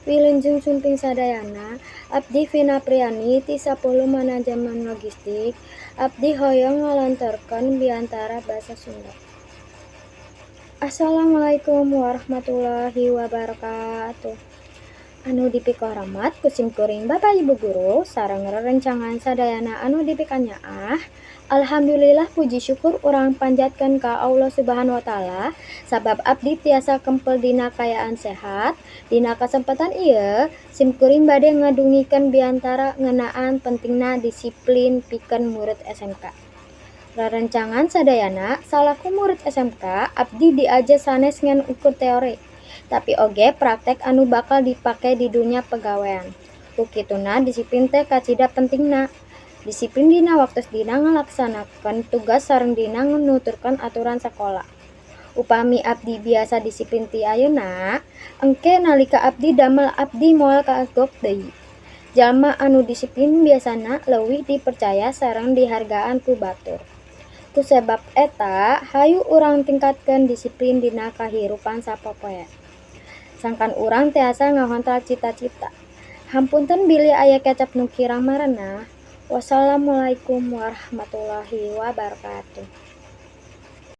Wilujeng sumping sadayana, abdi Vina Priani ti 10 Manajemen Logistik, abdi hoyong ngalantarkeun biantara basa Sunda. Assalamualaikum warahmatullahi wabarakatuh. Anu dipikoramat ku simkuring Bapak Ibu Guru sareng rerencangan sadayana anu dipikanyaah. Alhamdulillah puji syukur urang panjatkeun ka Allah Subhanahu wa taala sabab abdi tiasa kempel dina kayaan sehat. Dina kasempatan ieu simkuring bade ngadungikeun biantara ngeunaan pentingna disiplin pikeun murid SMK. Rerencangan sadayana salaku murid SMK abdi diajar sanes ngan ukur teori, tapi oge praktek anu bakal dipake di dunia pegawean. Kukituna disiplin teh kacida pentingna. Disiplin dina waktos dina ngalaksanakeun tugas sareng dina nuturkeun aturan sakola. Upami abdi biasa disiplin ti ayeuna, engke nalika abdi damel abdi moal kagok deui. Jalma anu disiplin biasana leuwih dipercaya sareng dihargaan ku batur. Ku sebab eta, hayu urang tingkatkeun disiplin dina kahirupan sapopoe. Sangkan urang tiasa ngahontral cita-cita. Hampunten bilih aya kecap nu kirang marenah. Wassalamualaikum warahmatullahi wabarakatuh.